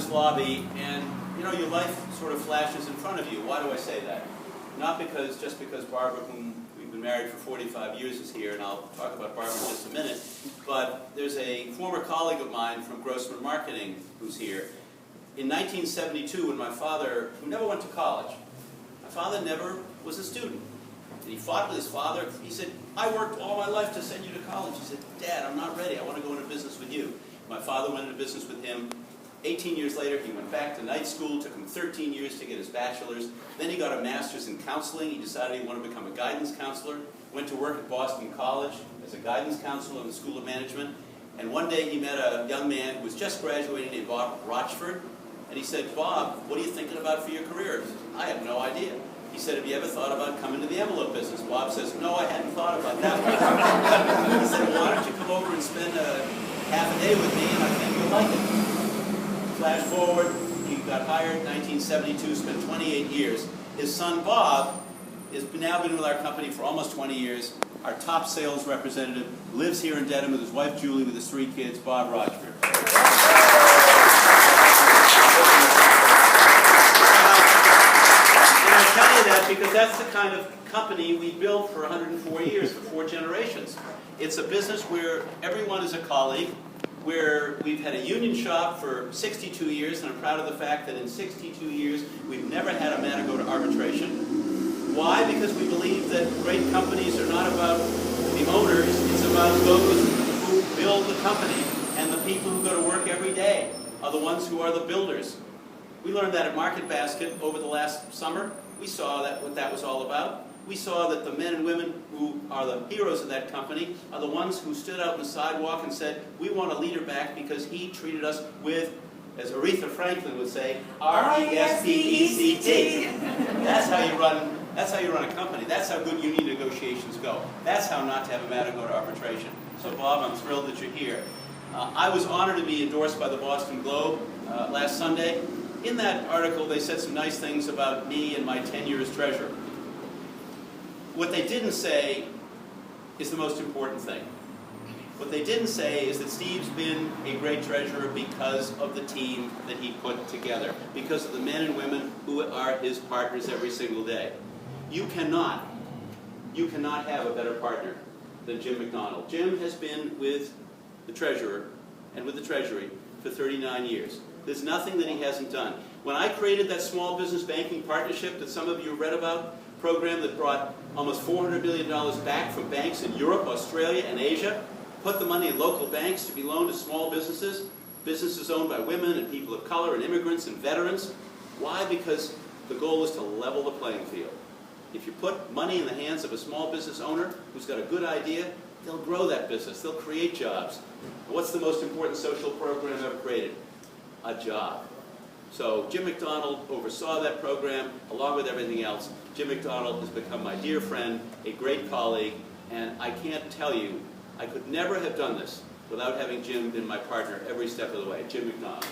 this lobby, and you know, your life sort of flashes in front of you. Why do I say that? Not just because Barbara, whom we've been married for 45 years, is here, and I'll talk about Barbara in just a minute, but there's a former colleague of mine from Grossman Marketing who's here. In 1972, when my father, who never went to college, my father never was a student. And he fought with his father. He said, I worked all my life to send you to college. He said, Dad, I'm not ready. I want to go into business with you. My father went into business with him. 18 years later, he went back to night school. It took him 13 years to get his bachelor's. Then he got a master's in counseling. He decided he wanted to become a guidance counselor. Went to work at Boston College as a guidance counselor in the School of Management. And one day he met a young man who was just graduating named Bob Rochford. And he said, Bob, what are you thinking about for your career? He said, I have no idea. He said, have you ever thought about coming to the envelope business? Bob says, no, I hadn't thought about that one. He said, well, why don't you come over and spend half a day with me, and I think you'll like it. Flash forward, he got hired in 1972, spent 28 years. His son, Bob, has now been with our company for almost 20 years. Our top sales representative, lives here in Dedham with his wife, Julie, with his 3 kids, Bob Rochford. I tell you that because that's the kind of company we built for 104 years, for 4 generations. It's a business where everyone is a colleague, where we've had a union shop for 62 years, and I'm proud of the fact that in 62 years we've never had a matter go to arbitration. Why? Because we believe that great companies are not about the owners, it's about those who build the company, and the people who go to work every day are the ones who are the builders. We learned that at Market Basket over the last summer. We saw that what that was all about. We saw that the men and women who are the heroes of that company are the ones who stood out on the sidewalk and said, we want a leader back because he treated us with, as Aretha Franklin would say, R-E-S-P-E-C-T. That's how you run a company. That's how good union negotiations go. That's how not to have a matter go to arbitration. So Bob, I'm thrilled that you're here. I was honored to be endorsed by the Boston Globe last Sunday. In that article, they said some nice things about me and my tenure as treasurer. What they didn't say is the most important thing. What they didn't say is that Steve's been a great treasurer because of the team that he put together, because of the men and women who are his partners every single day. You cannot have a better partner than Jim MacDonald. Jim has been with the treasurer and with the Treasury for 39 years. There's nothing that he hasn't done. When I created that small business banking partnership that some of you read about, program that brought almost $400 billion back from banks in Europe, Australia, and Asia, put the money in local banks to be loaned to small businesses, businesses owned by women and people of color and immigrants and veterans. Why? Because the goal is to level the playing field. If you put money in the hands of a small business owner who's got a good idea, they'll grow that business. They'll create jobs. What's the most important social program ever created? A job. So Jim MacDonald oversaw that program along with everything else. Jim MacDonald has become my dear friend, a great colleague, and I can't tell you, I could never have done this without having Jim been my partner every step of the way. Jim MacDonald.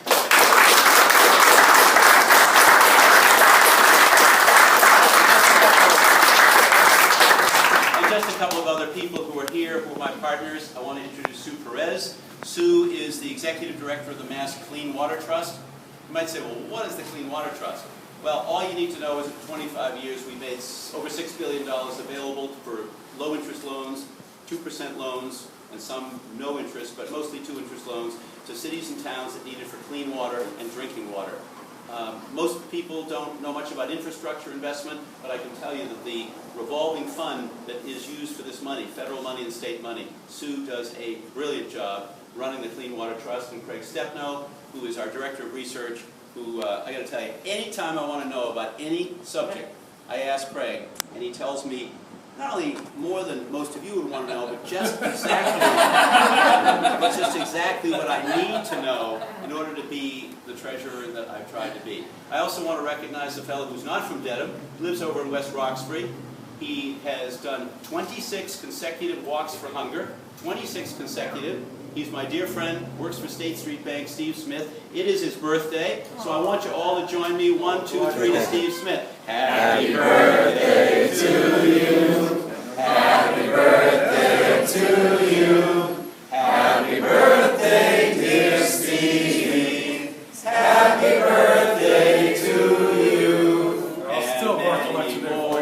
And just a couple of other people who are here who are my partners. I want to introduce Sue Perez. Sue is the Executive Director of the Mass Clean Water Trust. You might say, well, what is the Clean Water Trust? Well, all you need to know is in 25 years we made over $6 billion available for low-interest loans, 2% loans, and some no interest, but mostly 2-interest loans, to cities and towns that need it for clean water and drinking water. Most people don't know much about infrastructure investment, but I can tell you that the revolving fund that is used for this money, federal money and state money, Sue does a brilliant job running the Clean Water Trust, and Craig Stepnow, who is our Director of Research, who, I got to tell you, anytime I want to know about any subject, I ask Craig, and he tells me not only more than most of you would want to know, but just exactly what I need to know in order to be the treasurer that I've tried to be. I also want to recognize a fellow who's not from Dedham, lives over in West Roxbury. He has done 26 consecutive walks for hunger, 26 consecutive. He's my dear friend, works for State Street Bank, Steve Smith. It is his birthday, so I want you all to join me. 1, 2, 3 to Steve Smith. Happy birthday to you. Happy birthday to you. Happy birthday, dear Steve. Happy much of their more,